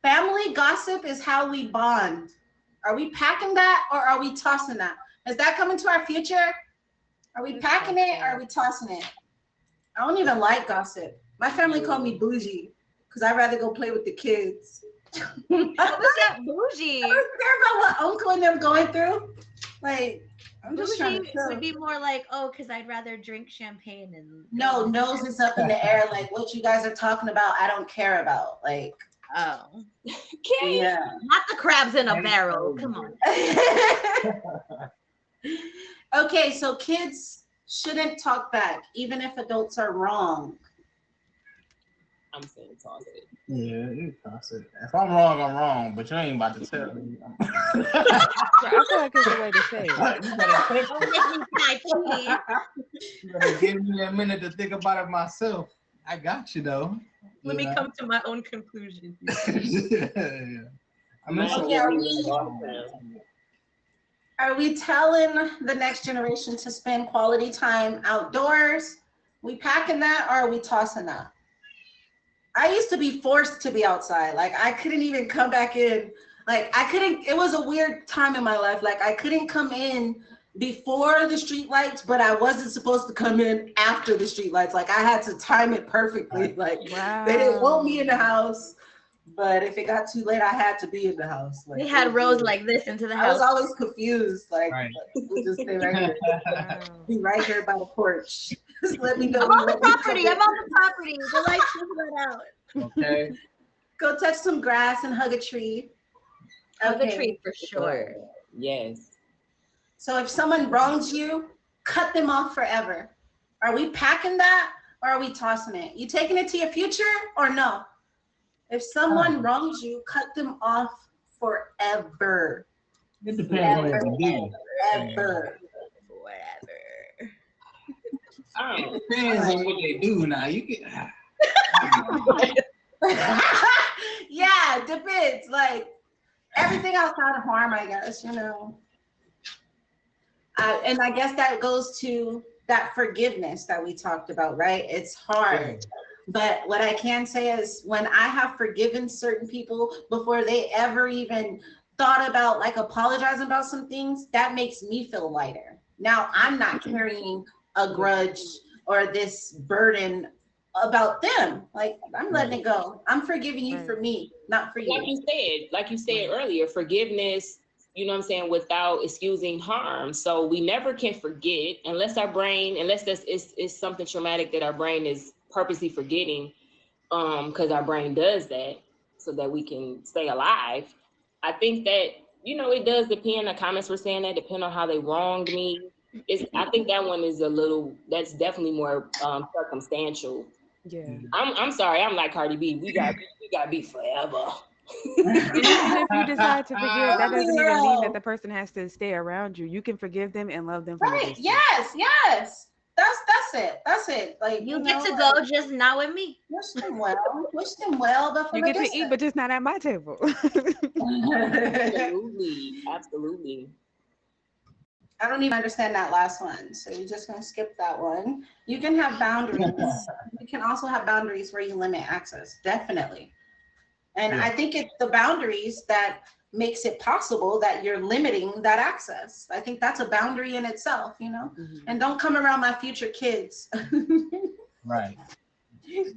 family gossip is how we bond. Are we packing that or are we tossing that? Is that coming to our future? Are we packing it or are we tossing it? I don't even like gossip. My family called me bougie because I'd rather go play with the kids. What was that bougie? I don't care about what uncle and them going through. Like, I'm just trying Bougie to chill. would be more like, oh, because I'd rather drink champagne and No, nose is up in the air. Like, what you guys are talking about, I don't care about. Like, oh, yeah. not the crabs in a barrel. Come on. Okay, so kids shouldn't talk back, even if adults are wrong. I'm saying toss it. Yeah, you toss it. If I'm wrong, I'm wrong, but you ain't about to tell me. I feel like it's the way to say it. You better take Don't make me cry, please. You better give me a minute to think about it myself. I got you though. Let me come to my own conclusion. Yeah. I mean, Mine Okay, are would be we- all the time. Are we telling the next generation to spend quality time outdoors? We packing that or are we tossing that? I used to be forced to be outside. Like I couldn't even come back in. Like I couldn't, it was a weird time in my life. Like I couldn't come in before the street lights, but I wasn't supposed to come in after the street lights. Like I had to time it perfectly. Like Wow. they didn't want me in the house, but if it got too late, I had to be in the house. Like We had rows like this into the I was house. always confused. Like Right. we'll just stay right here. Wow. Be right here by the porch. Just let me know. I'm on the property. I'm on the property. The lights just went out. Okay. Go touch some grass and hug a tree. Hug a Okay. tree for sure. Yes. So if someone wrongs you, cut them off forever. Are we packing that or are we tossing it? You taking it to your future or no? If someone wrongs you, cut them off forever. It depends on what you do. Ever. Whatever. It depends on what they do. Now you can. Yeah, it depends. Like everything outside of harm, I guess, you know. And I guess that goes to that forgiveness that we talked about, right? It's hard. But what I can say is when I have forgiven certain people before they ever even thought about like apologizing about some things, that makes me feel lighter. Now I'm not carrying a grudge or this burden about them. Like I'm letting it go. I'm forgiving you for me, not for Like you. you said earlier, forgiveness, you know what I'm saying, without excusing harm. So we never can forget unless it's something traumatic that our brain is purposely forgetting, because our brain does that so that we can stay alive. I think that, you know, it does depend. The comments were saying that depend on how they wronged me. I think that one is that's definitely more circumstantial. Yeah. I'm sorry, I'm like Cardi B. We got beef forever. And even if you decide to forgive, that doesn't even mean Girl. that the person has to stay around you. You can forgive them and love them from a Right. distance. Yes. That's it. Like You get know, to go, just not with me. Wish them well, but from You a get to eat, distance. but just not at my table. Absolutely. I don't even understand that last one, so you're just gonna skip that one. You can have boundaries. You can also have boundaries where you limit access, definitely. And Yeah. I think it's the boundaries that makes it possible that you're limiting that access. I think that's a boundary in itself, you know? Mhm. And don't come around my future kids. Right. Be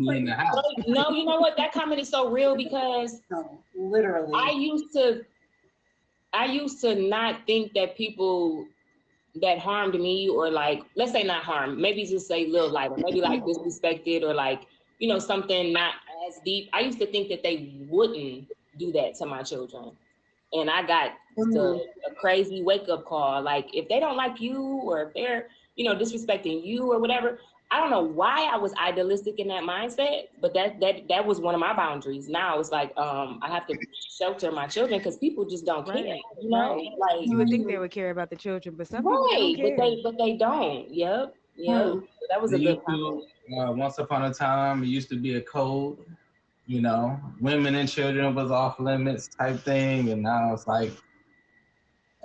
in the house. No, you know what? That comment is so real because No, literally. I used to not think that people that harmed me, or like, let's say not harmed, maybe just say a little lighter, maybe like disrespected or like, you know, something not as deep. I used to think that they wouldn't do that to my children. And I got a crazy wake up call. Like if they don't like you or if they're, you know, disrespecting you or whatever, I don't know why I was idealistic in that mindset, but that was one of my boundaries. Now it's like, I have to shelter my children because people just don't care, Right, you know? right. Like, You would think they would care about the children, but some people right, don't care. but they don't. Yep. So that was a They good used comment. to, once upon a time, it used to be a code, you know, women and children was off limits type thing, and now it's like,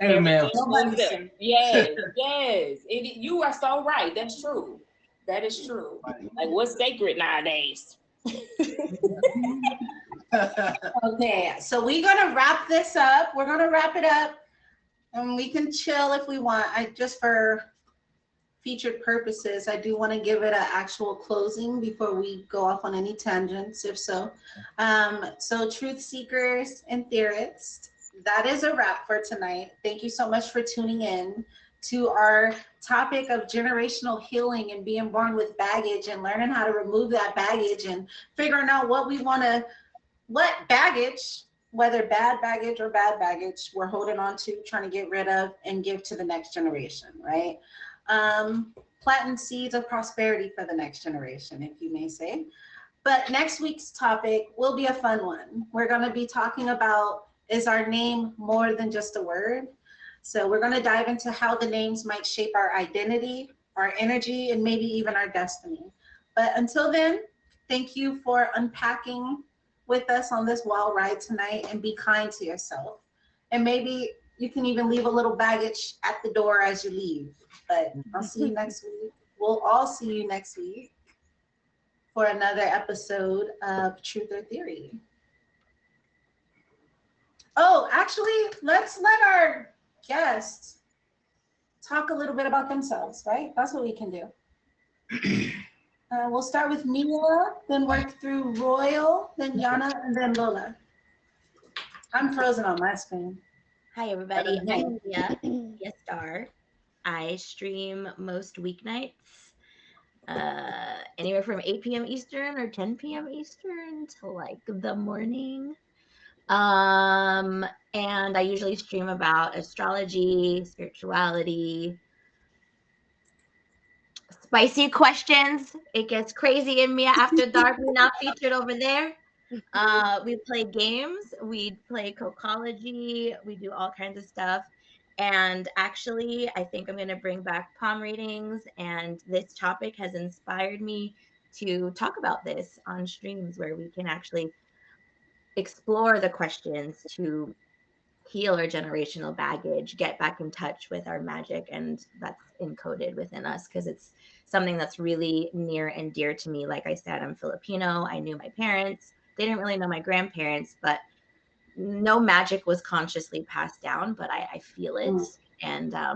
hey man, Nobody's safe. Yes. You are so right. That's true. That is true. Like what's sacred nowadays? Okay, so we're gonna wrap this up. We're gonna wrap it up, and we can chill if we want. I just for featured purposes, I do want to give it an actual closing before we go off on any tangents, if so. So truth seekers and theorists, that is a wrap for tonight. Thank you so much for tuning in to our topic of generational healing and being born with baggage and learning how to remove that baggage and figuring out what baggage, whether bad baggage or bad baggage, we're holding on to, trying to get rid of and give to the next generation, right? Planting seeds of prosperity for the next generation, if you may say. But next week's topic will be a fun one. We're going to be talking about, is our name more than just a word? So we're going to dive into how the names might shape our identity, our energy, and maybe even our destiny. But until then, thank you for unpacking with us on this wild ride tonight, and be kind to yourself. And maybe you can even leave a little baggage at the door as you leave. But I'll see you next week. We'll all see you next week for another episode of Truth or Theory. Oh, actually, let's let our guests talk a little bit about themselves, right? That's what we can do. We'll start with Mia, then work through Royal, then Yana, and then Lola. I'm frozen on my screen. Hi, everybody. I'm Mia, Mia Star. I stream most weeknights, anywhere from 8 p.m. Eastern or 10 p.m. Eastern to like the morning. And I usually stream about astrology, spirituality, spicy questions. It gets crazy in Mia After Dark. We're not featured over there. We play games, we play Cocology, we do all kinds of stuff. And actually, I think I'm going to bring back palm readings, and this topic has inspired me to talk about this on streams where we can actually explore the questions to heal our generational baggage, get back in touch with our magic, and that's encoded within us, because it's something that's really near and dear to me. Like I said, I'm Filipino. I knew my parents. They didn't really know my grandparents, but no magic was consciously passed down, but I feel it. And I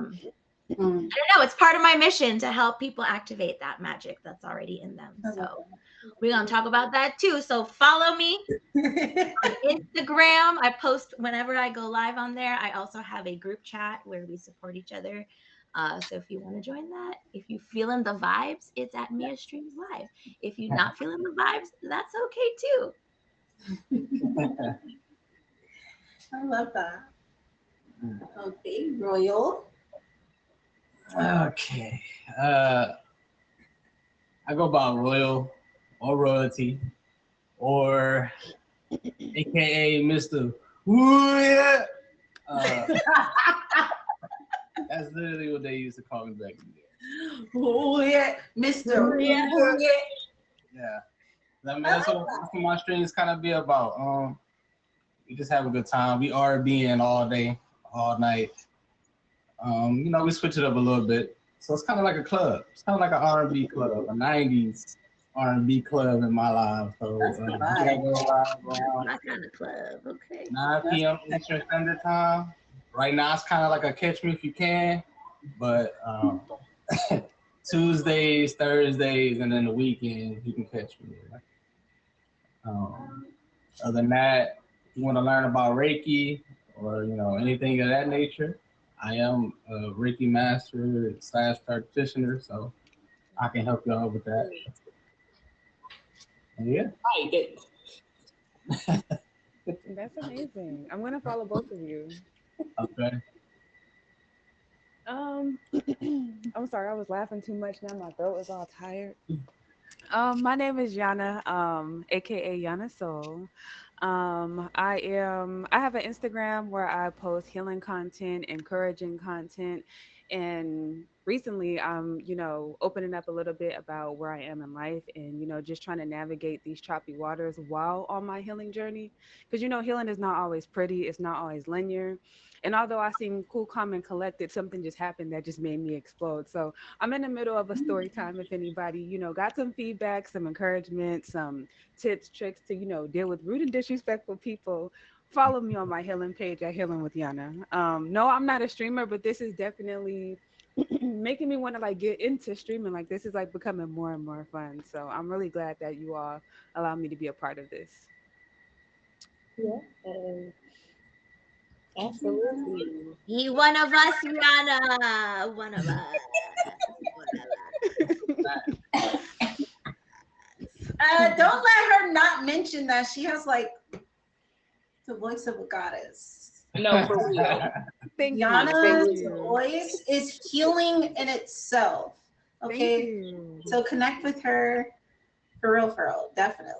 don't know, it's part of my mission to help people activate that magic that's already in them. So we're going to talk about that too. So follow me on Instagram. I post whenever I go live on there. I also have a group chat where we support each other. So if you want to join that, if you feeling the vibes, it's at Mia Streams Live. If you're not feeling the vibes, that's okay too. I love that. Okay, Royal. Okay. I go by Royal or Royalty or AKA Mr. Ooh, yeah. That's literally what they used to call me back in the day. Oh yeah, Mr. Yeah. Yeah. I mean, that's what my streams kind of be about. We just have a good time. We R&Bing all day, all night. You know, we switch it up a little bit. So it's kind of like a club. It's kind of like an R&B club, a 90s R&B club in my life. So That's we the gotta vibe. go live around My kind of club, okay. 9 p.m. Eastern Standard Time. Right now, it's kind of like a catch me if you can, but Tuesdays, Thursdays, and then the weekend, you can catch me. Other than that, if you want to learn about Reiki or anything of that nature, I am a Reiki master / practitioner, so I can help you out with that. And yeah. That's amazing. I'm gonna follow both of you. Okay. I'm sorry, I was laughing too much. Now my throat is all tired. My name is Yana, aka Yana Soul. I have an Instagram where I post healing content, encouraging content, and recently I'm, opening up a little bit about where I am in life and, just trying to navigate these choppy waters while on my healing journey. Because, healing is not always pretty, it's not always linear. And although I seem cool, calm, and collected, something just happened that just made me explode. So I'm in the middle of a story time. If anybody, got some feedback, some encouragement, some tips, tricks to, deal with rude and disrespectful people, follow me on my healing page at Healing with Yana. No, I'm not a streamer, but this is definitely making me want to get into streaming. Like this is becoming more and more fun. So I'm really glad that you all allow me to be a part of this. Yeah. Absolutely. He one of us, Yana. One of us. Don't let her not mention that she has the voice of a goddess. No, for real. Thank Yana's you. voice is healing in itself. Okay, Thank you. so connect with her. For real, definitely.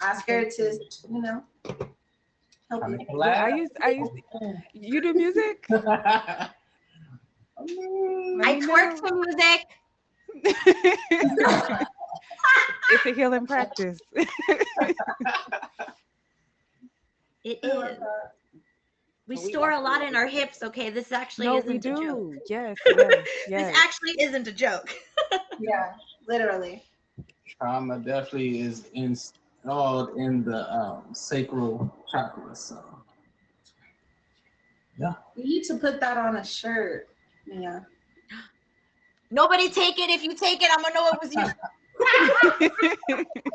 Ask her to, you know, help Trying you. to Yeah, collab. I used, you do music? I mean, Let I me twerk know. to music. It's a healing practice. It I love is. that. We We store a lot definitely in our hips, okay? This actually No, we isn't a joke. do. Yes, yes, This yes. actually isn't a joke. Yeah, literally. trauma definitely is installed in the sacral chakra. So yeah. You need to put that on a shirt. Yeah. Nobody take it. If you take it, I'm gonna know it was you.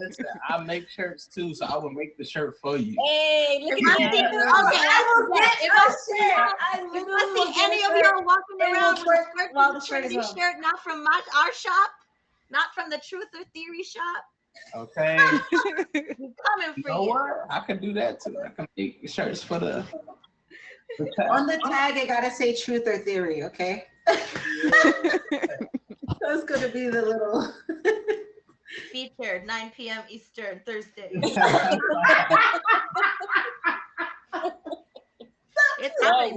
Listen, I make shirts too, so I will make the shirt for you. Hey, look If at I see, that. okay, if I see any of y'all walking And around we'll with a twerk twerk while to the shirt is Trinity on. shirt, not from our shop, not from the Truth or Theory shop, Okay. we coming You for know you. what? I can do that too. I can make shirts for the On the tag, it gotta say truth or theory, okay? That's gonna be the little. Featured 9 p.m. Eastern Thursday. It's happening.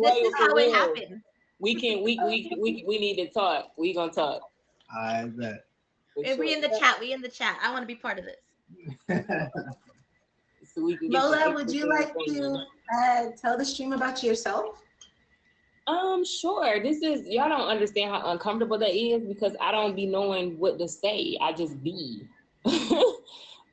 This wait, is for how it real. happened. We need to talk. We gonna talk. I bet. for If we sure. in the chat, we in the chat. I want to be part of this. So we can get Lola, some would you extra like things to going. tell the stream about yourself? Sure. This is y'all don't understand how uncomfortable that is because I don't be knowing what to say. I just be. But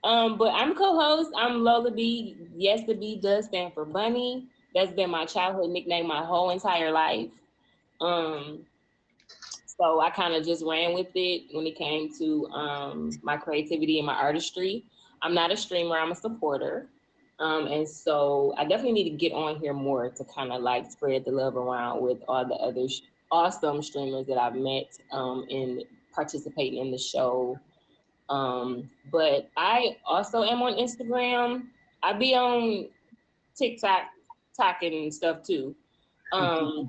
I'm co-host. I'm Lola B. Yes, the B does stand for Bunny. That's been my childhood nickname my whole entire life. So I kind of just ran with it when it came to my creativity and my artistry. I'm not a streamer, I'm a supporter. And so I definitely need to get on here more to kind of like spread the love around with all the other awesome streamers that I've met and participating in the show. But I also am on Instagram. I be on TikTok talking and stuff too. And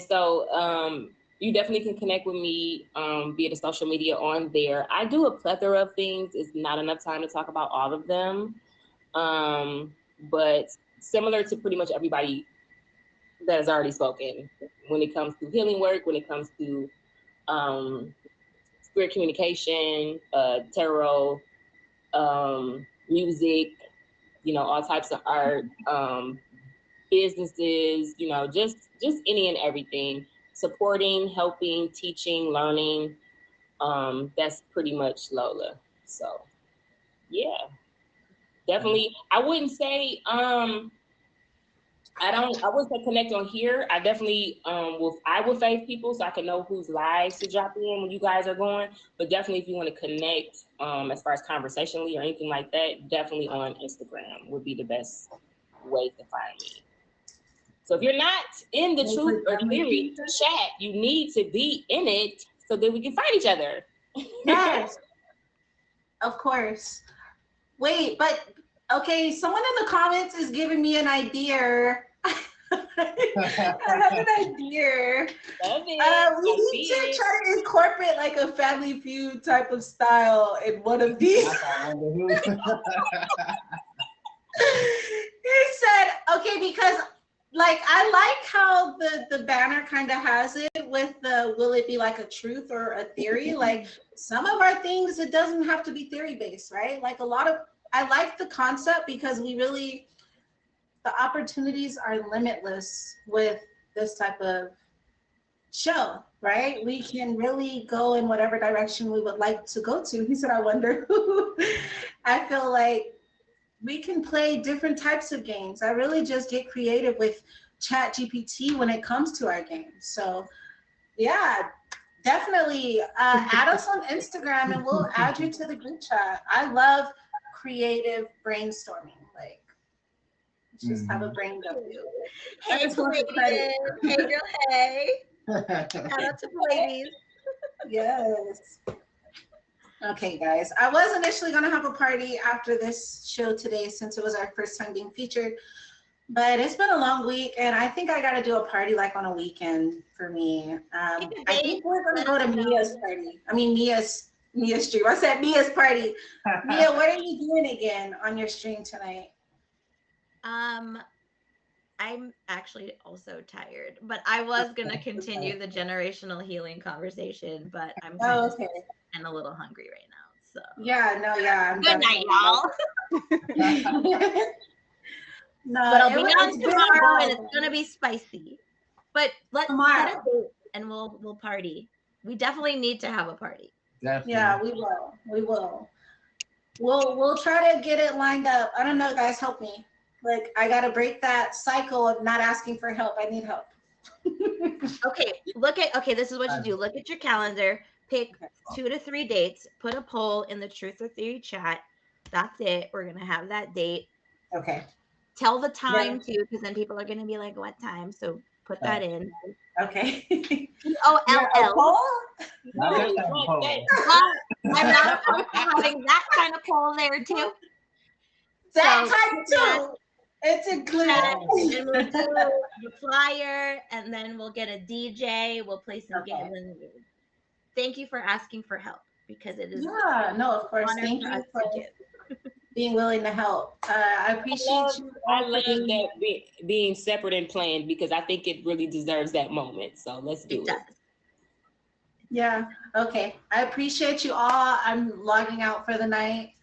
so you definitely can connect with me via the social media on there. I do a plethora of things. It's not enough time to talk about all of them. But similar to pretty much everybody that has already spoken, when it comes to healing work, when it comes to spirit communication, tarot, music, all types of art, businesses, just any and everything, supporting, helping, teaching, learning. That's pretty much Lola. So yeah, definitely. I wouldn't say I wouldn't say connect on here. I definitely I will save people so I can know whose lives to drop in when you guys are going. But definitely if you want to connect as far as conversationally or anything like that, definitely on Instagram would be the best way to find me. So if you're not in the Truth or Theory chat, you need to be in it so that we can find each other. Yes, of course. Wait, but okay, someone in the comments is giving me an idea. I have an idea. Love it. We I need see to it. try to incorporate like a Family Feud type of style in one of these. He said, okay, because like I like how the banner kind of has it with the will it be like a truth or a theory? Like some of our things, it doesn't have to be theory based, right? Like a lot of I like the concept because the opportunities are limitless with this type of show, right? We can really go in whatever direction we would like to go to. He said, I wonder who. I feel like we can play different types of games. I really just get creative with Chat GPT when it comes to our games. So yeah, definitely add us on Instagram and we'll add you to the group chat. I love creative brainstorming. Like just have a brain dump. Hey, I just want the credit. Palladium. Hey, girl, hey. Shout out to Palladium. Yes. Okay, guys. I was initially going to have a party after this show today since it was our first time being featured, but it's been a long week and I think I got to do a party like on a weekend for me. I think we're going to go to Mia's party. I mean, Mia's Mia's stream. I said Mia's party. Mia, what are you doing again on your stream tonight? I'm actually also tired, but I was gonna continue the generational healing conversation, but I'm kind Oh, of okay. and a little hungry right now. So Yeah, no, yeah. I'm good night, definitely- y'all. No, But I'll be it's on been tomorrow, a and while. it's gonna be spicy. But let's set Tomorrow. a date, and we'll party. We definitely need to have a party. Definitely. Yeah, we will. We will. We'll try to get it lined up. I don't know, guys, help me. Like, I gotta break that cycle of not asking for help. I need help. Okay, this is what you do. Look at your calendar, pick 2 to 3 dates, put a poll in the Truth or Theory chat. That's it. We're gonna have that date. Okay. Tell the time too, because then people are gonna be like, what time? So put that in. Okay. OLL. Not that type of poll. I'm not opposed to having that kind of poll there too. That So, type too. It's included. And we'll do the flyer, and then we'll get a DJ. We'll play some Okay. games. And thank you for asking for help, because it is Yeah, no, of course. honor Thank for you us for to do. being willing to help. I appreciate you. I all love for being- that being separate and planned, because I think it really deserves that moment. So let's do It it. does. Yeah, okay. I appreciate you all. I'm logging out for the night.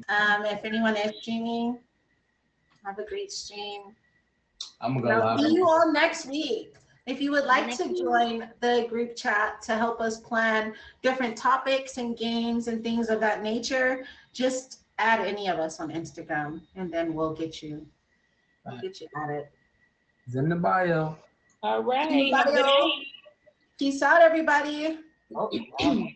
If anyone is streaming, have a great stream. I'm gonna And go I'll live. see you all next week. If you would like Next to week. join the group chat to help us plan different topics and games and things of that nature, just add any of us on Instagram, and then we'll get you added. It's in the bio. All right. Anybody Have a good else? night. Peace out, everybody. Oh, wow.